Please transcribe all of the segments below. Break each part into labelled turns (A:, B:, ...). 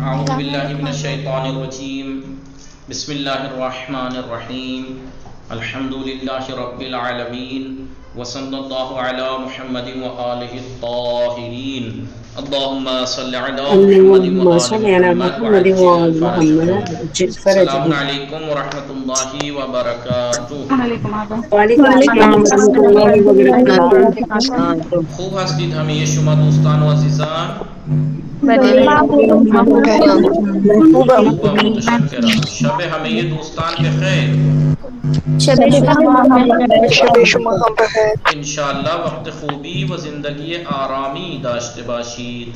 A: اعوذ باللہ من الشیطان الرجیم بسم اللہ الرحمن الرحیم الحمد للہ رب العالمین وصلی اللہ علی محمد وآلہ الطاہرین اللہم صلی علی محمد
B: اللهم
A: وآل
B: صل على
A: محمد
B: محمد
A: وعجل
B: وآل محمد
A: فرجهم.
B: وعجل
A: السلام
B: فرجهم.
A: علیکم ورحمۃ اللہ وبرکاتہ.
B: وعلیکم السلام ورحمۃ اللہ وبرکاتہ.
A: خوب هستید همه شما دوستان و عزیزان؟ خوب و متشکرم. شب همه دوستان بخیر.
C: شب شما هم بخیر.
A: انشاءاللہ وقت خوبی و زندگی آرامی داشته باشید.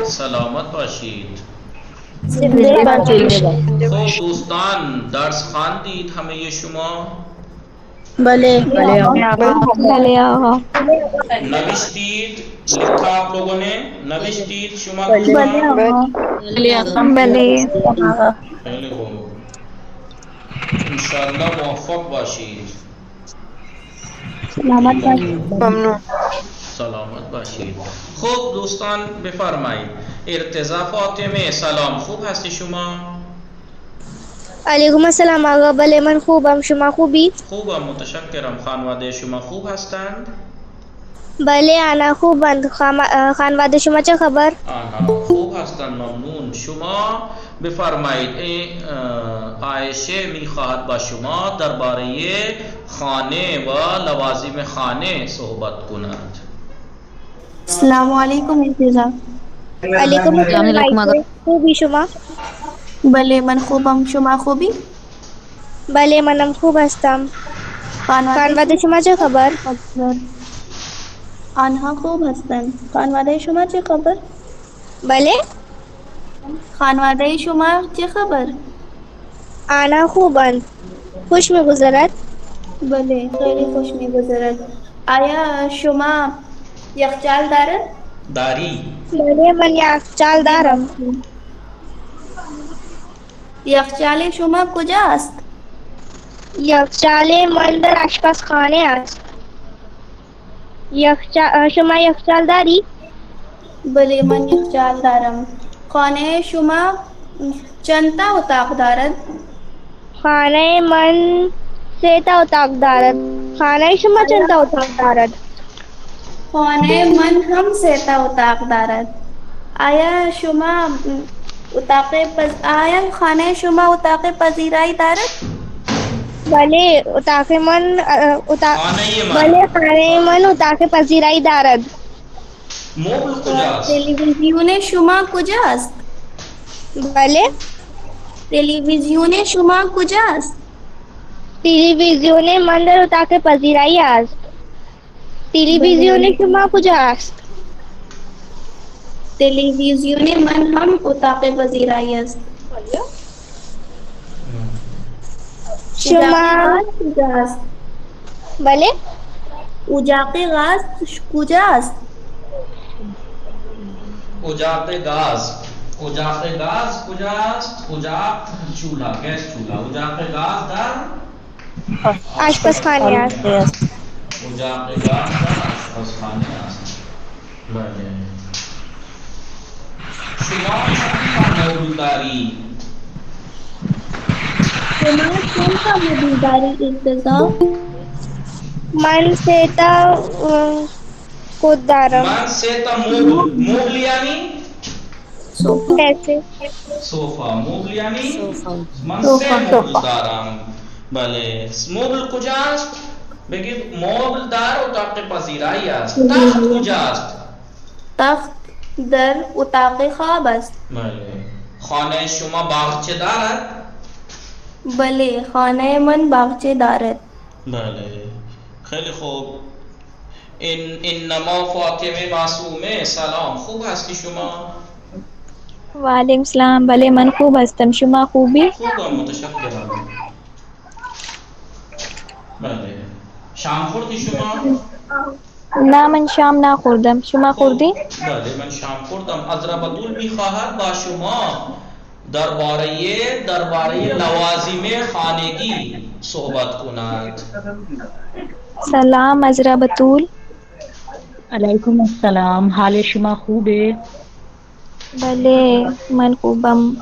A: سلامت باشید. خوب دوستان درس خواندید همه شما؟ نوشتید؟ لکھا آپ لوگوں نے؟ نوشتید شما دوستان؟ خیلی خوب. انشاءاللہ موفق باشید.
C: ممنون.
A: سلامت باشید. خوب دوستان بفرمایید. ارتضا فاطمه سلام، خوب هستی شما؟
D: علیکم السلام آقا. بله من خوبم، شما خوبی؟
A: خوبم متشکرم. خانواده شما خوب هستند؟
D: بله انا خوبند. خانواده شما چه خبر؟
A: آنها خوب هستند ممنون. شما بفرمایید. عایشه میخواهد با شما درباره خانه و لوازم خانه صحبت کند.
E: السلام علیکم ارتضا.
D: علیکم السلام. خوبی شما؟
E: بله من خوبم، شما خوبی؟
D: بله منم خوب هستم. خانواده شما چه خبر؟
E: آنها خوب هستند. خانواده شما چه خبر؟
D: بله
E: خانواده شما چه خبر؟
D: آنها خوبند. خوش میگذرد؟
E: بله خیلی خوش میگذرد. آیا شما یخچال دارد؟
A: داری؟
D: بله من یخچال دارم.
E: یخچال شما کجاست؟
D: یخچال من در آشپزخانه است. شما یخچال داری؟
E: بله من یخچال دارم. خانه شما چند تا اتاق دارد؟
D: خانه من 3 تا اتاق دارد. خانه شما چند تا اتاق دارد؟
E: خانه من هم 3 تا اتاق دارد. آیا خانه شما اتاق پذیرایی دارد؟
D: بله اتاق من بله خانه من اتاق پذیرایی دارد.
A: مبل کجاست؟
E: تلویزیون شما کجاست؟
D: بله
E: تلویزیون شما کجاست؟
D: تلویزیون من در اتاق پذیرایی است. تلویزیون شما کجاست؟
E: تلویزیون من هم اتاق پذیرایی است.
D: شما
E: کجاست؟
D: بله
E: اجاق غاز کجاست؟
A: اجاق گاز. اجاق گاز کجاست؟ اجاق چولها، گیس چولها. اجاق گاز در
D: آشپزخانه است.
A: اجاق گاز در آشپزخانه است. بله. شما چند تا مبل داری؟
E: شما چند تا مبل دارید ارتضا؟
D: من 3 تا خود دارم.
A: من 3 تا مبل یعنی
D: کیسه؟
A: صوفا. مبل یعنی من 3 مبل دارم. بله. مبل کجاست؟ بگید مبل در اتاق پذیرایی است. تخت کجاست؟
E: تخت در اتاق خواب است.
A: بله. خانه شما باغچه دارد؟
E: بله خانه من باغچه دارد.
A: بله خیلی خوب. انما فاطمه معصومه سلام، خوب هستی شما؟
F: وعلیکم السلام. بله من خوب هستم، شما خوبی؟
A: خوبم متشکرم. بله. شام خوردی شما؟
F: نه من شام نخوردم، شما خوردی؟
A: بله من شام خوردم. عذرابدول میخواهد با شما درباره لوازم خانگی صحبت کند.
F: سلام عذرا بطول.
G: علیکم السلام. حال شما خوبه؟
F: بله من خوبم.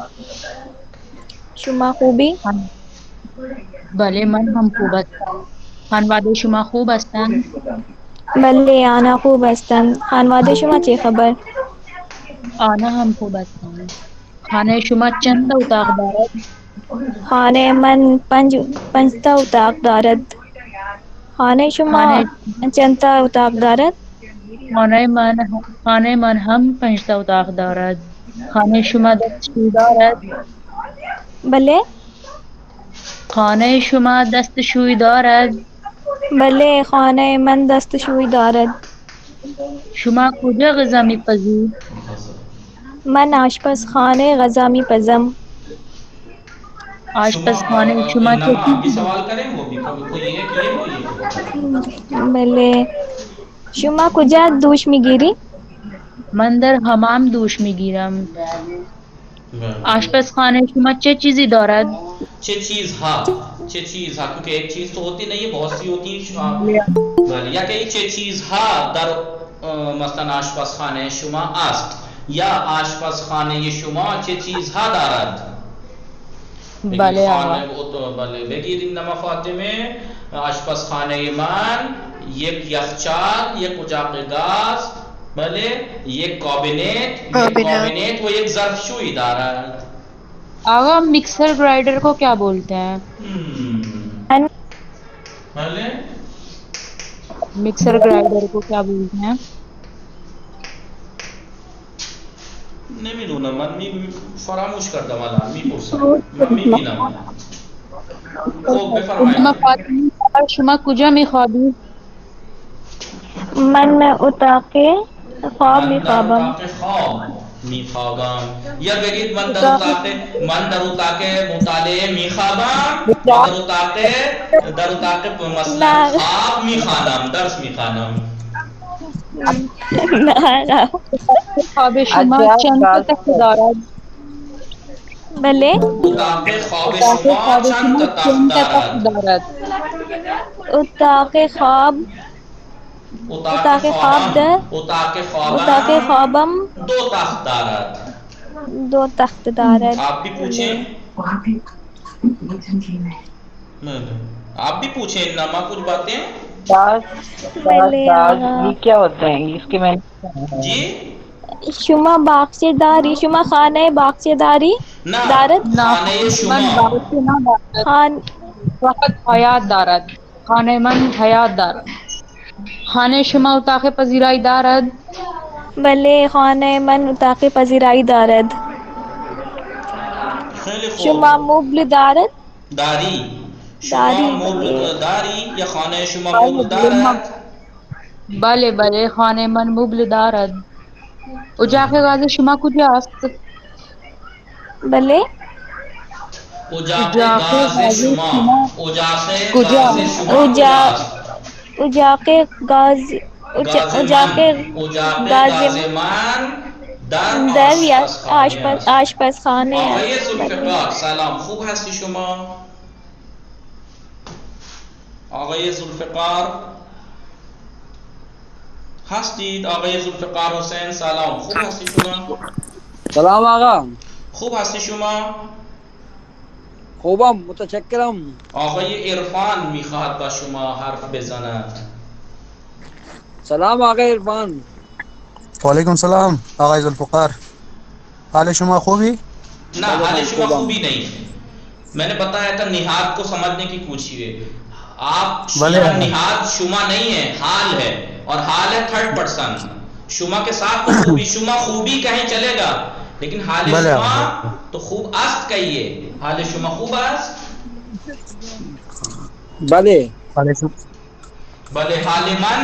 F: شما خوبی؟
G: بله من هم خوب هستم. خانواده شما خوب هستند؟
F: بله آنها خوب هستند. خانواده شما چه خبر؟
G: آنها هم خوب هستند. خانه شما چند اتاق دارد؟
F: خانه من پنج تا اتاق دارد. خانه شما
G: خانه
F: چند تا اتاق دارد؟
G: خانه من خانه من هم 5 تا اتاق دارد. خانه شما دستشویی دارد؟
F: بله
G: خانه شما دستشویی دارد؟
F: بله خانه من دستشویی دارد.
G: شما کجا غذا میپزید؟
F: من آشپزخانه غذا میپزم.
G: آشپزخانه شما چه
A: انما آپ بھی
G: چیزی
A: سوال
G: دارد؟
A: کریں وہ بھی کوئی یہ کہ یہ کوئی
F: بله شما کجا دوش میگیری؟
G: من در حمام دوش میگیرم. آشپزخانه شما چه چیزی دارد؟
A: چه چیزها کیونکہ ایک چیز تو ہوتی نہیں ہے، بہت سی ہوتی ہیں. یا کہ چه چیزها در مثلا آشپزخانه شما است یا آشپزخانه شما چه چیزها دارد.
G: بله آقا.
A: بله بگید انما فاطمه آشپزخانه من یک یخچال، یک اجاق گاز، بله یک کابینت و یک ظرفشویی دارد.
G: آقا مکسر گرائنڈر کو کیا بولتے ہیں؟
A: بله
G: مکسر گرائنڈر کو کیا بولتے ہیں؟
A: نمیدونم، من فراموش کردم الان میپرسم، من میبینم. خب
G: شما
A: بفرمایید.
G: فاطمه شما کجا میخوابی؟
F: من اتاق خواب میخوابم.
A: اتاق خواب میخوابم. یا بگید من در اتاق مطالعه میخوابم، در اتاق مثلا خواب میخوانم، درس میخوانم.
F: نه
G: خواب شما چند تا تخت دارد؟
F: بله
A: اتاق خواب شما چند تا تخت دارد؟
F: اتاق خواب اتاق خوابم
A: دو تخت دارد.
F: 2 تخت دارد.
A: آپ بھی پوچھیں، آپ بھی پوچھیں انما کچھ باتیں.
F: بله آقا.
B: کیا ہوتا ہے اس کے میں
A: جی
F: شما باغچه داری؟ شما خانه باغچه داری؟
A: نه،
F: دارد؟
A: خانه
G: من
A: شما.
G: باغچه ندارد،
F: خان
G: فقط حیاط دارد. خانه من حیاط دارد. خانه شما اتاق پذیرایی دارد؟
F: بله خانه من اتاق پذیرایی دارد.
A: خیلی خوب.
F: شما مبل دارد؟
A: داری. شما
F: داری.
A: مبل داری یا خانه شما مبل دارد؟
G: بله بله خانه من مبل دارد. اجاق گاز شما کجاست؟
F: بله
A: اجاق گاز شما
G: کجاست؟
F: اجاق گاز
A: اجاق گاز من در
F: آشپزخانه
A: آقای
F: است.
A: ذوالفقار سلام، خوب هستی شما؟ آقای ذوالفقار هستید؟ آقای ذوالفقار حسین سلام، خوب هستی شما؟
B: سلام آقا.
A: خوب هستی شما؟
B: خوبم متشکرم.
A: آقای عرفان میخواد با شما حرف بزند.
B: سلام آقا عرفان.
H: وعلیکم السلام آقای ذوالفقار، حال شما خوبی؟
A: نہ حال شما خوبی نہیں، میں نے بتایا تھا نہاد کو سمجھنے کی کوشش. آپ نہاد شما نہیں ہے، حال ہے، اور حال ہے 3rd پرسن. شما کے ساتھ تو خوبی، شما خوبی کہیں چلے گا، لیکن حال شما تو خوب است کہیے. حال شما خوب است.
B: بلے
A: بلے حال من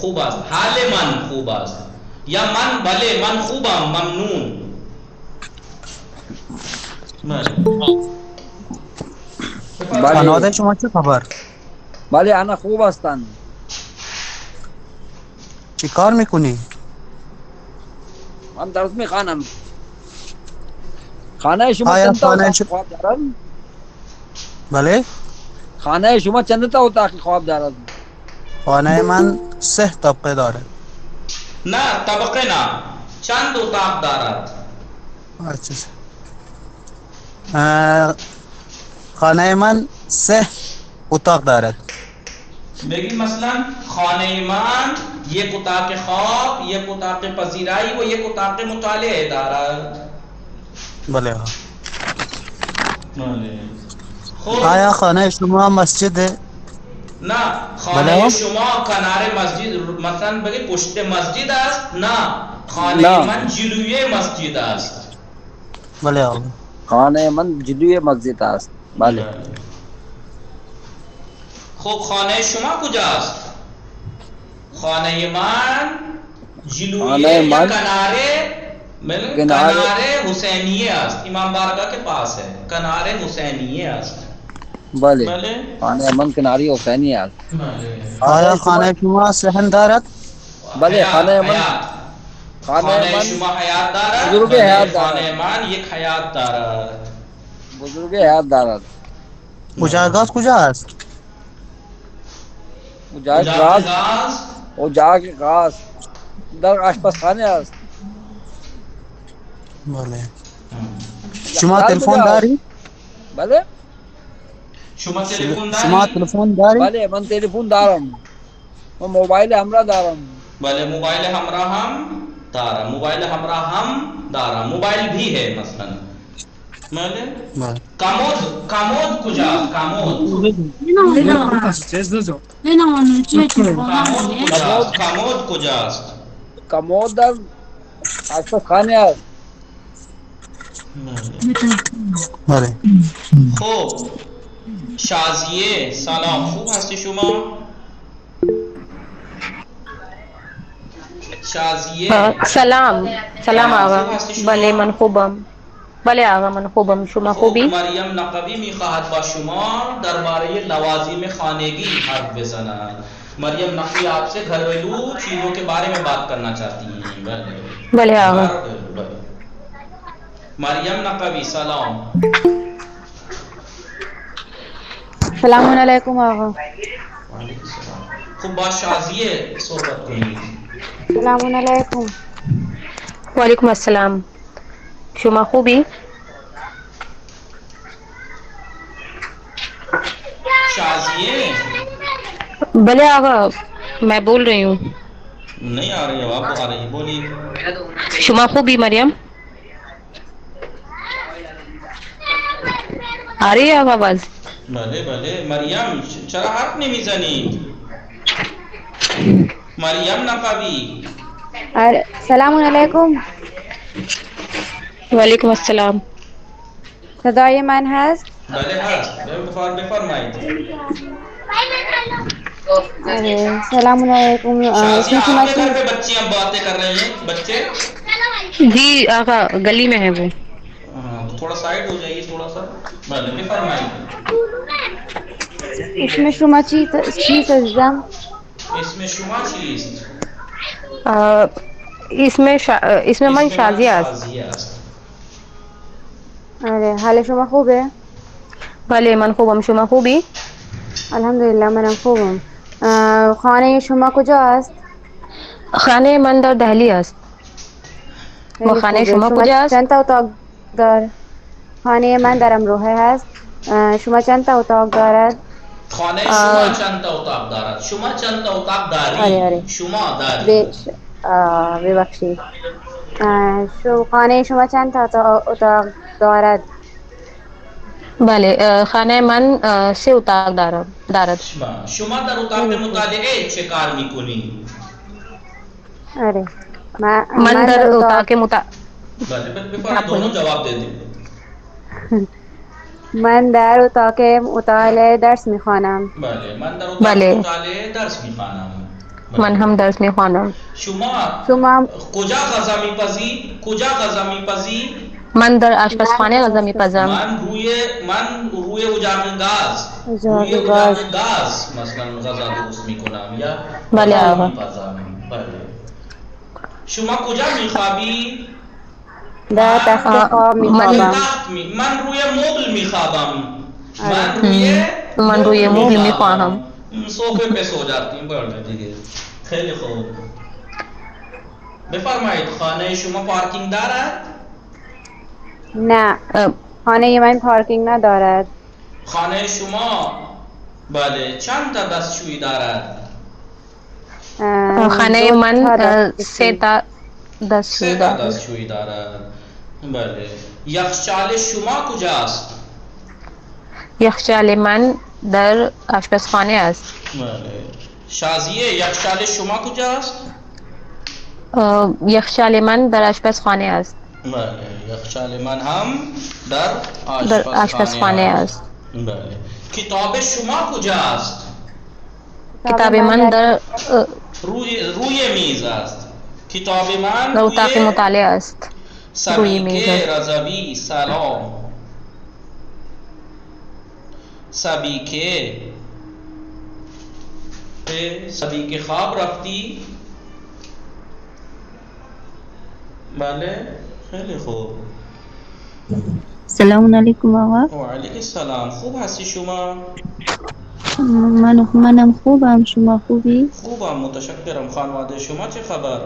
A: خوب است، حال من خوب است، یا من بلے من خوبم ممنون.
H: خانواده شما چه خبر؟
B: بله انا خوب هستن.
H: چی کار میکنی؟
B: من درس میخوانم. خانه شما
H: آیا
B: چند تا
H: خانه
B: اتاق خواب دارد؟
H: بله
B: خانه شما چند تا اتاق خواب دارد؟
H: خانه من 3 طبقه داره.
A: نه طبقه نه، چند اتاق دارد؟
H: اچھا خانه من 3 اتاق دارد.
A: بگی مثلا خانه من یک اتاق خواب، یک اتاق پذیرائی و یک اتاق مطالعه دارد.
H: بله آقا.
A: خب
H: آیا خانه شما مسجد ہے؟
A: نه خانه شما کنار مسجد مثلا بگی پشت مسجد است؟ نه خانه من جلوی مسجد است.
H: بله آقا.
B: خانه من جلوی مسجد است. بله.
A: خب خانه شما کجاست؟ خانه من جلوی یا کنار حسینیه است. امام بارگاہ کے پاس ہے، کنار حسینیه است.
B: بله.
A: بله
B: خانه من کناری حسینی است.
H: آیا خانه شما صحن دارد؟
B: بله خانه من
A: خانه شما حیات دارد؟
B: بزرگ
A: بله
B: حیات دارد.
A: خانه من یک حیات دارد.
B: بزرگ حیات دارد.
H: اجاقات کجا است؟
B: اجاق غاز در آشپزخانه است.
H: بله. شما تلفن داری؟
B: بله.
A: شما تلفن داری؟
H: شما تلفن داری؟
B: بله من تلفن دارم و موبایل همراه دارم.
A: بله موبایل همراه هم دارم. موبایل همراه هم دارم. موبایل بھی ہے مثلا. بله کامود کجاست؟ کامود کجاست؟
B: کامود در آشپزخانه است.
H: بله.
A: خب شازیه سلام، خوب هستی شما؟ شازیه
G: سلام آقا. بله من خوبم. بله آقا من خوبم. شما خوبی؟
A: مریم نقوی میخواهد با شما درباره لوازم خانگی حرف بزند. مریم نقوی آپ سے گھریلو چیزوں کے بارے میں بات کرنا چاہتی ہیں.
G: بله آقا.
A: مریم نقوی سلام.
G: سلام علیکم آقا.
A: خب با شازیه صحبت کنید.
G: سلام علیکم. وعلیکم السلام. شما خوبی؟
A: شازیه
G: بلے آقا میں بول رہی ہوں.
A: نہیں آ رہی آواز تو آ رہی ہے، بولیے.
G: شما خوبی مریم؟ آ رہی ہے آواز؟
A: بله بله مریم چرا حرف نمیزنید؟ مریم نقوی
I: سلام علیکم.
G: وعلیکم السلام.
I: صدای من هست؟
A: بله هست، بفرمایید.
I: سلام علیکم.
A: شازیہ آپ کے گھر پہ بچیاں باتیں کر رہی ہیں؟ بچے
G: جی آقا گلی میں ہے وہ.
A: تھوڑا سائڈ ہو جائیے تھوڑا سا. بله بفرمایید.
I: اسم شما چیست عزیزم؟
A: اسم شما چیست؟
G: اسم من شازیه است.
I: حال شما خوبه؟
G: بله من خوبم. شما خوبی؟
I: الحمدلله منم خوبم. خانه شما کجا است؟
G: خانه من در دهلی است. و خانه شما کجا است؟
I: چند تا اتاق دار؟ خانه من در امروحه هست. شما چند تا اتاق دارد؟
A: خانه شما چند تا اتاق دارد؟ شما چند تا اتاق داری؟ شما داری.
I: ببخشید. خانه شما چند تا اتاق دارد؟
G: بله خانه من 3 اتاق دارد.
A: شما در اتاق مطالعه چه کار میکنی؟
G: من در اتاق
A: بله بفرمایید دونوں جواب دے دیں.
I: من در اتاق مطالعه درس میخوانم.
A: بله من در اتاق مطالعه درس میخوانم.
G: من هم درس میخوانم.
A: شما کجا غذا میپزی؟ کجا غذا میپزی؟
G: من در آشپزخانه غذا میپزم.
A: من روی اجاق گاز مثلا غذا درست میکنم یا
G: بله آقا.
A: بله. شما کجا میخوابی؟
I: در تخت خواب میخوابم.
A: من روی مبل میخوابم.
G: من روی مبل میخوابم.
A: صوفے پہ سو جاتی ہوں. بڑھ دیگه خیلی خوب. بفرمایید خانه شما پارکینگ دارد؟
I: نه خانه من پارکینگ ندارد.
A: خانه شما بله چند تا دستشویی دارد؟
J: خانه من سه تا
A: سه تا دستشویی دارد. بله یخچال شما کجاست؟
J: یخچال من در آشپزخانه است.
A: بله شازیه یخچال شما کجاست؟
J: یخچال من در آشپزخانه است.
A: بله یخچال من هم در
J: آشپزخانه است.
A: بله کتاب شما کجاست؟
J: کتاب من در
A: روی میز است. کتاب من
J: در اتاق مطالعه است. روی میز
A: سبیکه
J: است.
A: رضوی سلام. سبیکه خواب رفتی؟ بله خیلی خوب.
K: سلام علیکم آقا.
A: و علیکم السلام. خوب هستی شما؟
K: منم خوبم. شما خوبی؟
A: خوبم متشکرم. خانواده شما چه خبر؟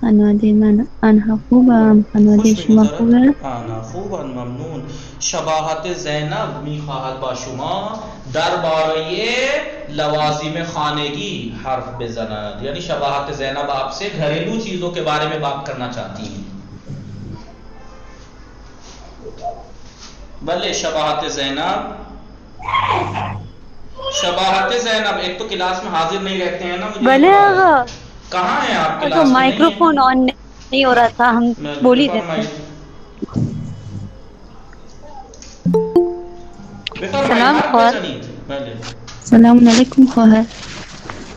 K: خانواده من آنها خوبم. خانواده شما خوبه؟
A: آنها خوبن ممنون. شباهت زینب میخواهد با شما درباره لوازم خانگی حرف بزند. یعنی شباهت زینب آپ سے گھریلو چیزوں کے بارے میں بات کرنا چاہتی ہیں. بلے شباہت زینب ایک تو کلاس میں حاضر نہیں رہتے ہیں نا.
F: بلے آقا
A: کہاں ہیں آپ کلاس
F: تو
A: میں؟
F: مائکرو فون آن نہیں ہو رہا تھا، ہم بول ہی دیتے ہیں. سلام خواهر.
K: سلام علیکم خواهر.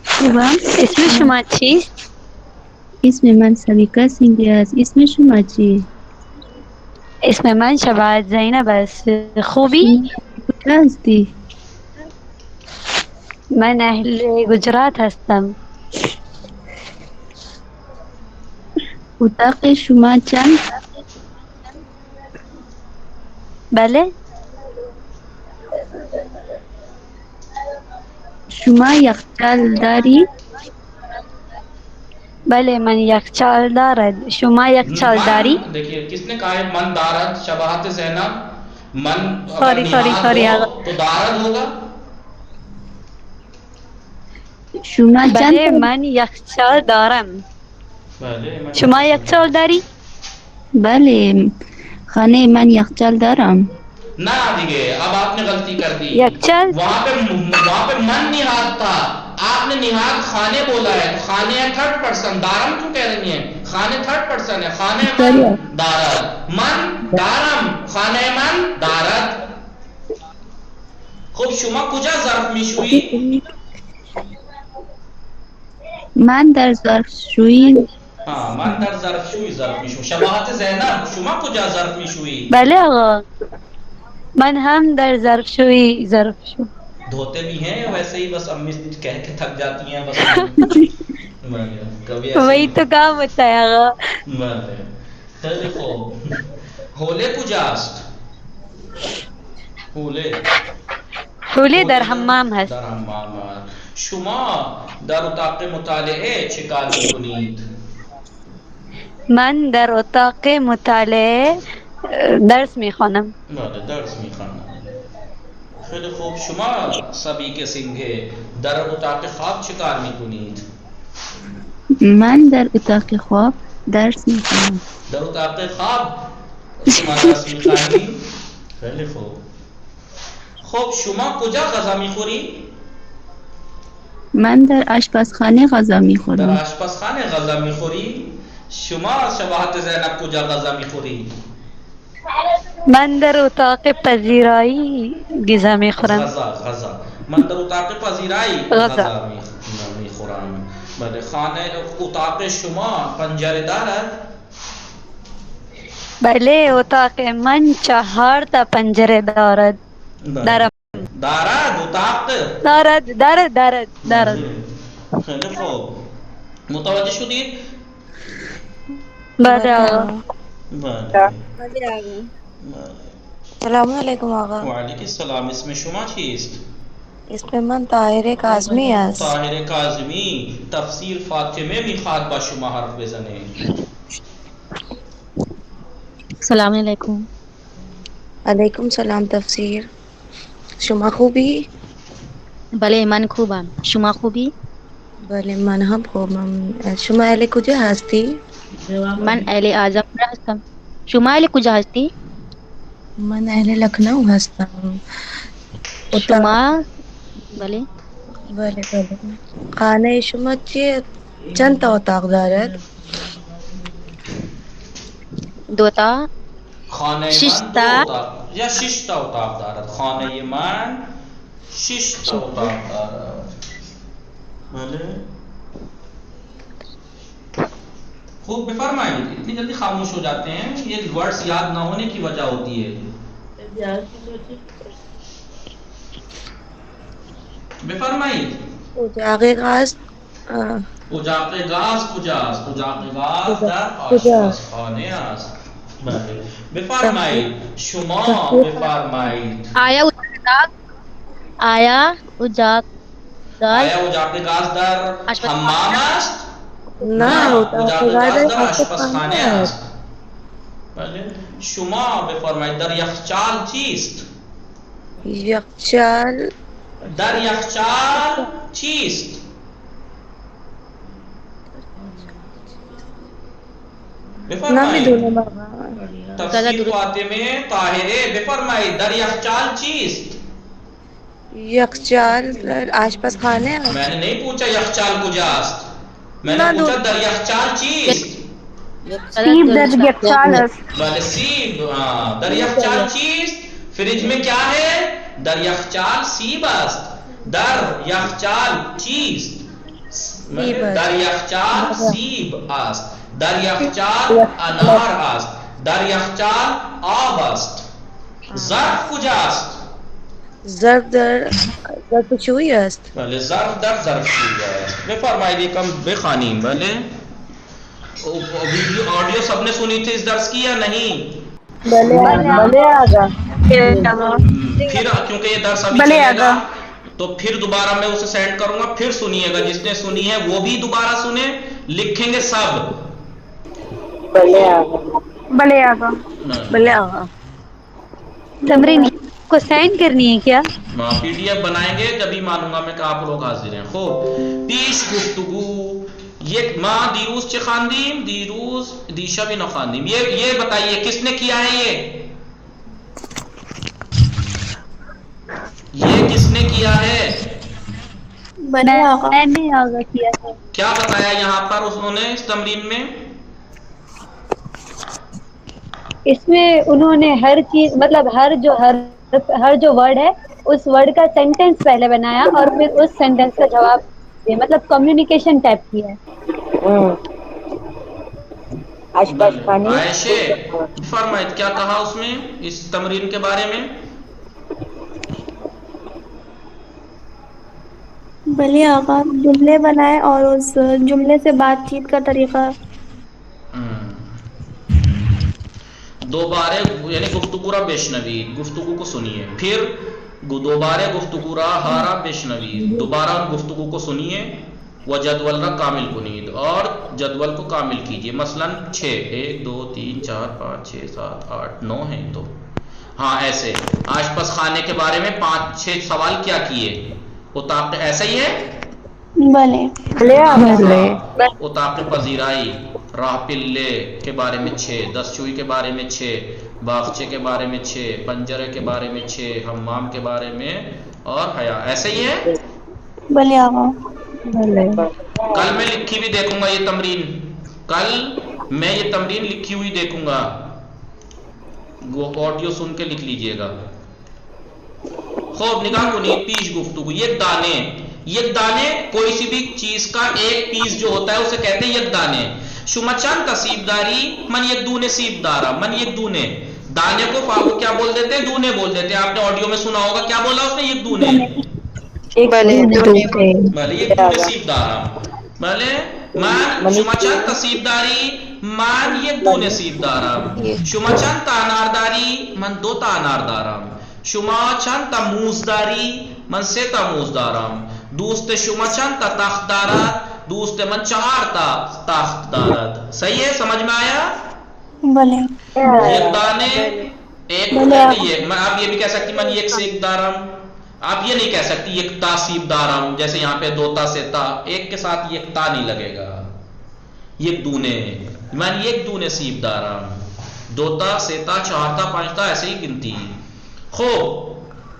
K: خوبم.
F: اسم شما چیست؟
K: اسم من سبیکه سینگی است. اسم شما چی؟
F: اسم من شباهت زینب است. خوبی؟
K: کجا هستی؟
F: من اهل گجرات هستم.
K: اتاق شما چند؟
F: بله
K: شما یخچال داری؟
F: بله من یخچال دارد. شما یخچال داری؟
A: دیکھیے کس نے کہا ہے من دارد؟ شباہت زینب من
F: سوری
A: تو دارد ہوگا.
K: شما چند؟
F: بله من یخچال دارم. شما یخچال داری؟
K: بله خانه من یخچال دارم.
A: نہ دیگه اب آپ نے غلطی کر دی.
F: یخچال
A: وہاں پہ من نہاد تھا، آپ نے نہاد خانے بولا ہے. خانے ہے تھرڈ پرسن. دارم کیوں کہہ رہی ہیں؟ خانے تھرڈ پرسن ہے. خانے من دارد. من دارم خانے من دارد. خب شما کجا ظرف میشویی؟
K: من در ظرفشویی.
A: من در ظرفشویی ظرف میشویی. شباهت زینب شما کجا ظرف میشویی؟
F: بله آقا من هم در ظرفشویی ظرف شو.
A: دھوتے بھی ہیں ویسے ہی بس امی کہہ کے تھک جاتی ہیں بس.
F: وہی تو کام ہوتا ہے آقا.
A: خیلی خوب. حوله کجاست؟
F: حوله در حمام هست.
A: در حمام هست. شما در اتاق مطالعه چه کار میکنید؟
F: من در اتاق مطالعه درس میخوانم.
A: بله درس میخوانم. خیلی خوب. شما سبیکه سینگه در اتاق خواب چه کار میکنید؟
K: من در اتاق خواب درس میخوانم.
A: در اتاق خواب شما درس میخوانید؟ خیلی خوب. خب شما کجا غذا میخوری؟
K: من در آشپزخانه غذا میخورم.
A: در آشپزخانه غذا میخوری؟ شما شباهت زینب کجا غذا میخوری؟
F: من در اتاق پذیرایی غذا میخورم.
A: غذا من در اتاق پذیرایی غذا میخورم. بله خانه اتاق شما پنجره دارد؟
F: بله اتاق من 4 تا پنجره دارد. دارد
A: اتاق
F: دارد.
A: خیلی خوب. متوجه شدید؟
F: بله آقا.
C: سلام علیکم آقا.
A: و علیکم السلام. اسم شما چیست؟
C: اس میں من طاهر کاظمی است.
A: طاهر کاظمی تفسیر فاطمه میخواد با شما حرف بزنه.
J: السلام علیکم.
C: علیکم سلام تفسیر. شما خوبی؟
J: بله من خوبم. شما خوبی؟
C: بله من هم خوبم. شما اهل کجا هستی؟
J: من اهل اعظم هستم. شما اهل کجا هستی؟
C: من اهل لکھنؤ هستم.
J: شما بله
C: بله بله. خانه شما چند تا اتاق دارد؟
J: دوتا
A: خانه من
J: شش
A: دو
J: تا
A: اتاق یا 6 تا اتاق دارد. خانه من 6 تا اتاق دارد. بله خوب بفرمائیے. اتنی جلدی خاموش ہو جاتے ہیں، یہ ورڈز یاد نہ ہونے کی وجہ ہوتی ہے. بفرمائیے.
C: اجاق قصد
A: اجاق گاز کجاست؟ اجاق گاز در آشپزخانه است. بله بفرمایید. شما بفرمایید.
J: آیا اجاق
A: آیا اجاق گاز در حمام است؟
C: نه
A: اجاق گاز در آشپزخانه است. بله شما بفرمایید. در یخچال چیست؟
C: یخچال
A: در یخچال چیست؟
C: نمیدونم.
A: تفسیر فاطمه طاهره بفرمایید. در یخچال چیست؟
C: یخچال آشپزخانه است.
A: میں نے نہیں پوچھا یخچال کجاست، میں نے پوچھا در یخچال چیست.
D: سیب در یخچال است.
A: بله سیب. در یخچال چیست؟ فریج میں کیا ہے؟ در یخچال سیب است. در یخچال چیست؟ در یخچال سیب است. در یخچال انار است. در یخچال آب است. ظرف کجاست؟
C: ظرف در ظرفشویی است.
A: بله ظرف در ظرفشویی است. بفرمایید یکم بخوانیم. بله ویڈیو آڈیو سب نے سنی تھی اس درس کی یا نہیں؟
D: بلے آگا.
A: پھر کیونکہ یہ درس ابھی چلے گا تو پھر دوبارہ میں اسے سینڈ کروں گا. پھر سنیے گا، جس نے سنی ہے وہ بھی دوبارہ سنیں. لکھیں گے سب.
D: بلے آگا.
C: بلے آگا.
F: تمرین کو سینڈ کرنی ہے کیا؟
A: پی ڈی ایف بنائیں گے جبھی مانوں گا میں کہ آپ لوگ حاضر ہیں. خوب پیش گفتگو. یہ ماں دیروز چه خواندیم؟ دیروز دیشب نو خواندیم. یہ بتائیے کس نے کیا ہے؟ یہ کس نے کیا ہے؟
E: بلے آقا.
F: میں نے آگا کیا ہے.
A: کیا بتایا یہاں پر انہوں نے اس تمرین میں؟
F: اس میں انہوں نے ہر چیز مطلب ہر جو ورڈ ہے اس ورڈ کا سینٹینس پہلے بنایا اور پھر اس سینٹینس کا جواب دیا، مطلب کمیونیکیشن ٹائپ کیا ہے.
A: عائشہ فرمائید کیا کہا اس میں اس تمرین کے بارے میں؟
E: بلے آقا جملے بنائے اور اس جملے سے بات چیت کا طریقہ.
A: دوبارہ یعنی گفتگو را بشنوید، گفتگو کو سنیے. پھر دوبارہ گفتگو را ہارا بشنوید، دوبارہ گفتگو کو سنیے. وہ جدول را کامل کنید اور جدول کو کامل کیجیے. مثلا 6 1 2 3 4 5 6 7 8 9 ہیں تو ہاں ایسے. آشپز خانے کے بارے میں 5 6 سوال کیا کیے؟ اتاق ایسا ہی ہے.
E: بلے
A: اتاق پذیرائی راہ پلے کے بارے میں 6، دستشوئی کے بارے میں 6، باغچے کے بارے میں 6، پنجرے کے بارے میں 6، حمام کے بارے میں اور حیا. ایسے ہی ہے.
E: بلے آقا.
A: کل میں لکھی بھی دیکھوں گا یہ تمرین. کل میں یہ تمرین لکھی ہوئی دیکھوں گا. وہ آڈیو سن کے لکھ لیجئے گا. خوب نگاہ کنید. پیش گفتگو. یک دانے کوئی سی بھی چیز کا ایک پیس جو ہوتا ہے اسے کہتے ہیں یک دانے. شما چند تا سیب داری؟ من یک دونے سیب دارا. من یک دونے. دانے کو کیا بول دیتے ہیں؟ دونے بول دیتے ہیں. آپ نے آڈیو میں سنا ہوگا کیا بولا اس نے؟ یک دونے. بھلے یک دونے سیب دارا. بھلے من شما چند تا سیب داری؟ من یک دونے سیب دارا. شما چند تا انار داری؟ من 2 تا انار دارا. شما چند تا موز داری؟ من سیتا موز دارم. دوست شما چند تا تخت دارد؟ دوست من 4 تا تخت دارد. صحیح ہے؟ سمجھ میں آیا؟
E: بلے.
A: ایک دانے ایک میں آپ یہ بھی کہہ سکتی من یک سیک دارم. آپ یہ نہیں کہہ سکتی یک تا سیب دارم، جیسے یہاں پہ 2 تا سے تا، ایک کے ساتھ یک تا نہیں لگے گا. یک دونے من یک دونے سیب دارم، 2 تا سے تا 4 تا 5 تا ایسے ہی گنتی. خوب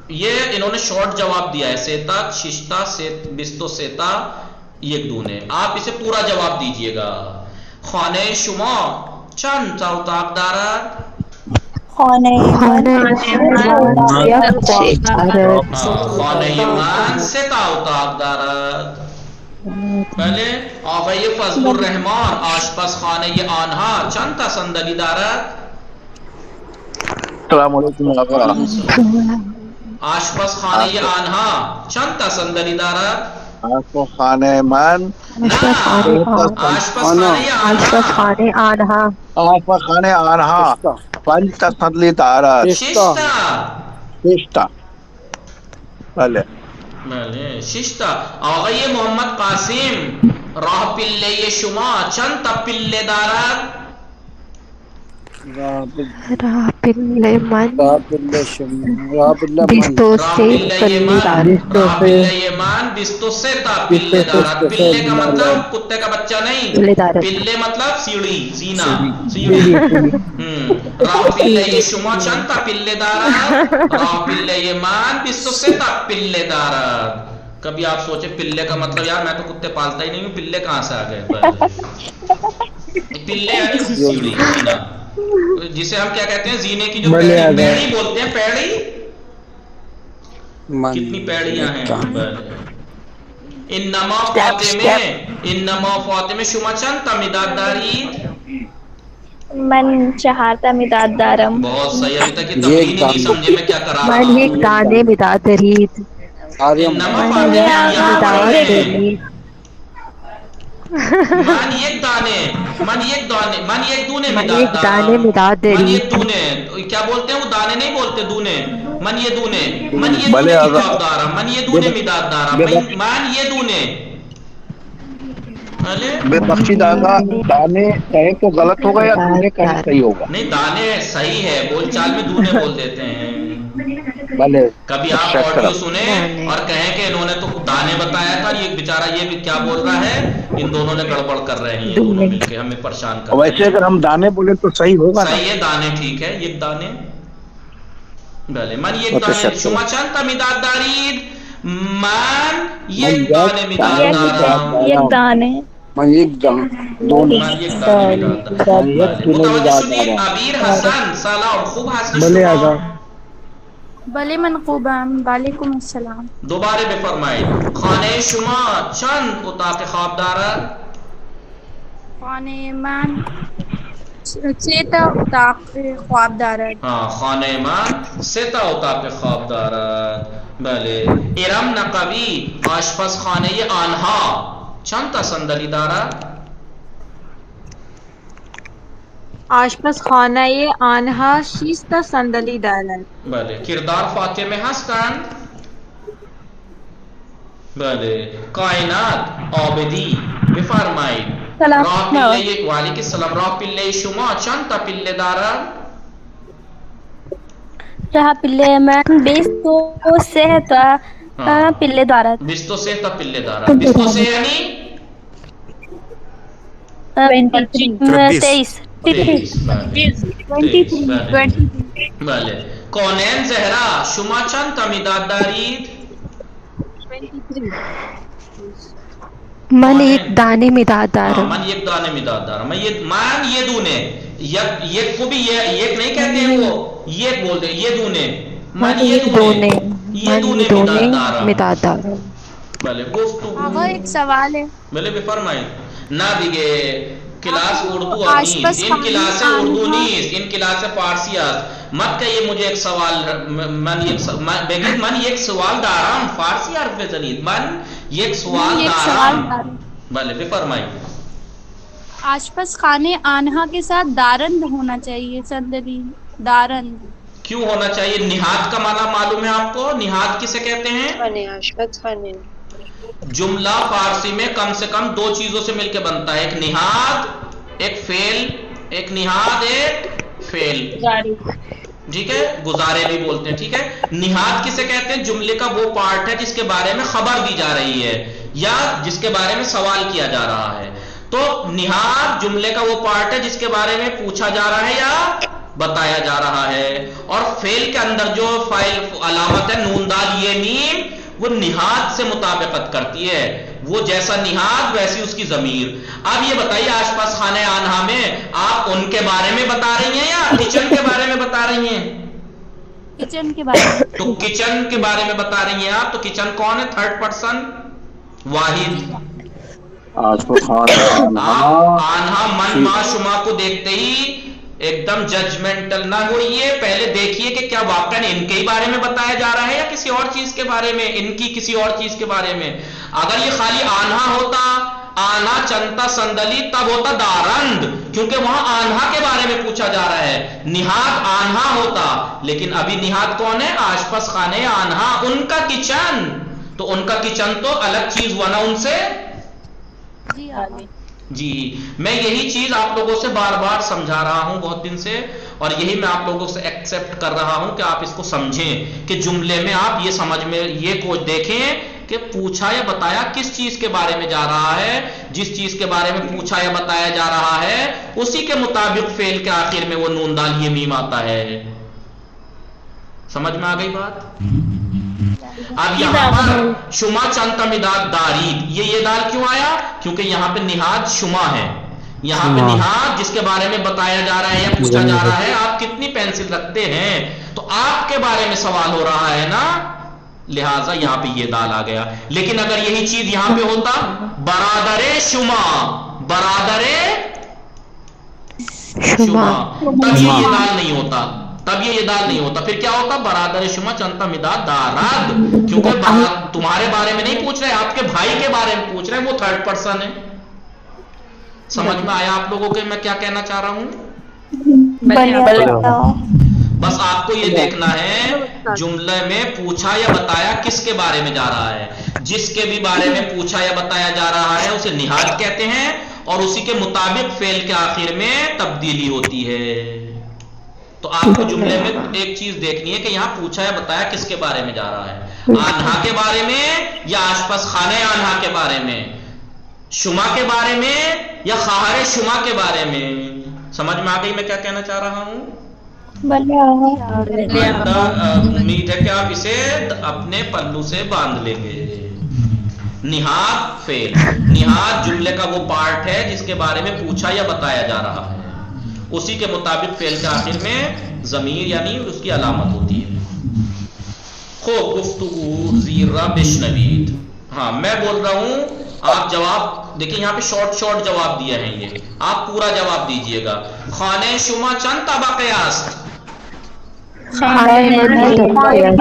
A: یہ انہوں نے شارٹ جواب دیا ہے، سیتا ششتا بستو سیتا یک دونے. آپ اسے پورا جواب دیجئے گا. خانه شما چند تا اتاق دارد؟
D: خانه من
A: سه تا اتاق دارد. بله. آقای فضل الرحمن آشپزخانه آنها چند تا صندلی دارد؟
L: السلام علیکم.
A: آشپزخانه آنها چند تا صندلی دارد؟
L: آشپزخانه من
A: آشپزخانه
L: آنها 5 تا صندلی دارد.
A: 6 تا.
L: بله.
A: بله 6 تا. آقای محمد قاسم راه پله شما چند تا پله دارد؟
C: راه پله من 23
A: تا پله دارد. پله کا مطلب کتے کا بچہ نہیں، پله مطلب سیڑھی، زینہ سیڑھی. راه پله شما چند تا پله دارد؟ راه پله من 23 تا پله دارد. کبھی آپ سوچے پلے کا مطلب یار میں تو کتے پالتا ہی نہیں ہوں، پلے کہاں سے آ گئے؟ پلے یعنی سیڑھی، زینہ، جسے ہم کیا کہتے ہیں زینے کی جو پیڑی بولتے ہیں. پیڑی کتنی پیڑیاں ہیں؟ انما فاطمه شما چند تا مداد دارید؟
D: من 4 تا مداد دارم.
A: بہت صحیح. ابھی تک یہ تمرین ہی نہیں سمجھے میں کیا کرا رہا ہوں.
C: من یک دانه مداد دارید.
A: انما فاطمه من یک دانے من یک دونے مداد دارم. کیا بولتے ہیں وہ؟ دانے نہیں بولتے، دونے. من یہ دونے مداد دارم. من یہ دونے مداد دارم. من یہ دونے.
L: بے بخشید آگا دانے کہیں تو غلط ہوگا یا دونے کہیں صحیح ہوگا؟
A: نہیں دانے صحیح ہے، بول چال میں دونے بول دیتے ہیں. کبھی آپ آڈیو سنیں اور کہیں کہ انہوں نے تو دانے بتایا تھا، یہ بیچارہ یہ بھی کیا بول رہا ہے، ان دونوں نے گڑبڑ کر رہے ہیں، دونوں مل کے ہمیں پریشان کر رہے ہیں.
L: ویسے اگر ہم دانے بولے تو صحیح ہوگا.
A: صحیح ہے، دانے ٹھیک ہے. یک دانے. بله. من یک دانه. شما چند تا مداد دارید؟ من یک دانه مداد دارم.
D: یک دانه.
B: من یک دانه.
A: من یک دانه مداد دارم. متوجه شدید؟ ابیر حسن سلام، خوب هستی شما؟
E: بله من خوبم. وعلیکم السلام.
A: دوباره بفرمایید. خانه شما چند اتاق خواب دارد؟
E: خانه من 3 تا اتاق خواب دارد.
A: خانه من 3 تا اتاق خواب دارد. بله. ارم نقوی آشپزخانه آنها چند تا صندلی دارد؟
F: آشپزخانه آنها 6 تا صندلی دارد.
A: بله. کردار فاطمه هستند؟ بله. کائنات آبدی بفرمایید. راه پله وعلیکم السلام. راه پله شما چند تا پله دارد؟
D: راه پله من 23 تا پله دارد.
A: 23 تا پله دارد. 23 یعنی
D: 23.
A: بله. کونین زهرا شما چند تا مداد دارید؟
C: 23. من یک دانه مداد دارم.
A: من یک دانه مداد دارم. من یہ دونے. یک کو بھی یک نہیں کہتے ہیں، وہ یک بولتے ہیں، یہ دونے. من یہ دونے مداد دارم. بله. گفتگو.
E: آقا ایک سوال ہے.
A: بله بفرمایید. نه دیگه کلاس اردو نیست، این کلاس اردو نیست، این کلاس فارسی است. مت کہیے مجھے ایک سوال، من یک سوال دارم. فارسی حرف بزنید. من یک سوال دارم. بله بفرمایید.
E: آشپز خانے آنہا کے ساتھ دارند ہونا چاہیے. صندلی دارند.
A: کیوں ہونا چاہیے؟ نہاد کا معنی معلوم ہے آپ کو؟ نہاد کسے کہتے ہیں؟ جملہ فارسی میں کم سے کم دو چیزوں سے مل کے بنتا ہے، ایک نہاد ایک فعل، ایک نہاد ایک فعل، ٹھیک ہے، گزارے بھی بولتے ہیں، ٹھیک ہے۔ نہاد کسے کہتے ہیں؟ جملے کا وہ پارٹ ہے جس کے بارے میں خبر دی جا رہی ہے یا جس کے بارے میں سوال کیا جا رہا ہے۔ تو نہاد جملے کا وہ پارٹ ہے جس کے بارے میں پوچھا جا رہا ہے یا بتایا جا رہا ہے، اور فعل کے اندر جو فاعل علامت ہے نون دال یہ میم، وہ نہاد سے مطابقت کرتی ہے، وہ جیسا نہاد ویسی اس کی ضمیر۔ اب یہ بتائیے آس پاس خانہ آنہا میں آپ ان کے بارے میں بتا رہی ہیں یا کچن کے بارے میں بتا رہی ہیں؟
I: کچن کے بارے میں۔
A: تو کچن کے بارے میں بتا رہی ہیں آپ، تو کچن کون ہے؟ تھرڈ پرسن واحد۔ آنہا من ما شما کو دیکھتے ہی ایک دم ججمنٹل نہ ہوئیے، پہلے دیکھیے کہ کیا واقعا ان کے ہی بارے میں بتایا جا رہا ہے یا کسی اور چیز کے بارے میں، ان کی کسی اور چیز کے بارے میں۔ اگر یہ خالی آنہا ہوتا، آنا چنتا سندلی، تب ہوتا دارند، کیونکہ وہاں آنہا کے بارے میں پوچھا جا رہا ہے، نہاد آنہا ہوتا، لیکن ابھی نہاد کون ہے؟ آس پاس خانے آنہا، ان کا کچن، تو ان کا کچن تو الگ چیز ہوا نا ان سے۔ جی میں یہی چیز آپ لوگوں سے بار بار سمجھا رہا ہوں بہت دن سے، اور یہی میں آپ لوگوں سے ایکسپٹ کر رہا ہوں کہ آپ اس کو سمجھیں کہ جملے میں آپ یہ سمجھ میں یہ کو دیکھیں کہ پوچھا یا بتایا کس چیز کے بارے میں جا رہا ہے، جس چیز کے بارے میں پوچھا یا بتایا جا رہا ہے اسی کے مطابق فعل کے آخر میں وہ نون دال یہ میم آتا ہے۔ سمجھ میں آ گئی بات؟ اب یہاں پر شما چنتا مداد دارید، یہ دال کیوں آیا؟ کیونکہ یہاں پہ نہاد شما ہے، یہاں پہ نہاد جس کے بارے میں بتایا جا رہا ہے یا پوچھا جا رہا ہے آپ کتنی پینسل رکھتے ہیں، تو آپ کے بارے میں سوال ہو رہا ہے نا، لہٰذا یہاں پہ یہ دال آ گیا۔ لیکن اگر یہی چیز یہاں پہ ہوتا برادر شما، برادر شما، تب یہ دال نہیں ہوتا، تب یہ دال نہیں ہوتا، پھر کیا ہوتا؟ برادر شما چنتا مداد داراد، کیونکہ تمہارے بارے میں نہیں پوچھ رہے، آپ کے بھائی کے بارے میں پوچھ رہے ہیں، وہ تھرڈ پرسن ہے۔ سمجھ میں آیا آپ لوگوں کو میں کیا کہنا چاہ رہا ہوں؟ بس آپ کو یہ دیکھنا ہے جملے میں پوچھا یا بتایا کس کے بارے میں جا رہا ہے، جس کے بھی بارے میں پوچھا یا بتایا جا رہا ہے اسے نہاد کہتے ہیں، اور اسی کے مطابق فعل کے آخر میں تبدیلی ہوتی ہے۔ تو آپ کو جملے میں ایک چیز دیکھنی ہے کہ یہاں پوچھا یا بتایا کس کے بارے میں جا رہا ہے، آنہا کے بارے میں یا آس پاس خانے آنہا کے بارے میں، شما کے بارے میں یا خواہر شما کے بارے میں۔ سمجھ میں آ گئی میں کیا کہنا چاہ رہا ہوں؟ امید ہے کہ آپ اسے اپنے پلو سے باندھ لیں گے۔ نہاد فعل، نہاد جملے کا وہ پارٹ ہے جس کے بارے میں پوچھا یا بتایا جا رہا ہے، اسی کے مطابق فعل کے آخر میں ضمیر یعنی اس کی علامت ہوتی ہے۔ خوب گفتگو زیرہ بشنوید، ہاں میں بول رہا ہوں آپ جواب دیکھیں، یہاں پہ شارٹ جواب دیا ہے، یہ آپ پورا جواب دیجئے گا۔ خانہ شما چند طبقے است؟ خانہ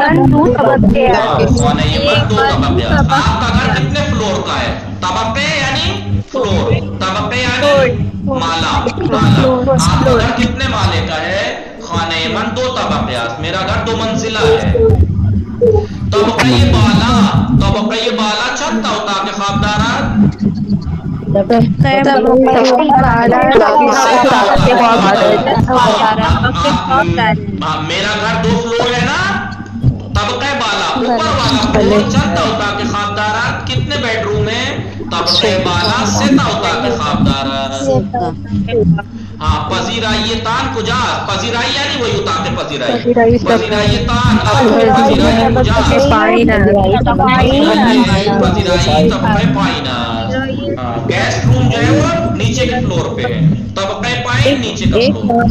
A: من دو طبقے است۔ آپ کا گھر کتنے فلور کا ہے؟ طبقے یعنی فلور، طبقے یعنی مالا، آپ کا گھر کتنے مالے کا ہے؟ خانہ من دو طبقے است، میرا گھر 2 منزلہ ہے۔ طبقہ بالا چند اتاق خواب دارد؟ میرا گھر 2 فلور ہے نا، طبقہ بالا اوپر والا فلور چند اتاق خواب دارد، کتنے بیڈ روم ہیں؟ طبقہ بالا 7 اتاق خواب دارد۔ ہاں پذیرائیتان کجا؟ پذیرائی یعنی وہی اتاق پذیرائی، پذیرائیتان پذیرائی کجا؟ پذیرائی طبقہ پائنر، گیسٹ روم جو ہے وہ نیچے کے فلور پہ ہے، طبقہ پائن نیچے کا فلور۔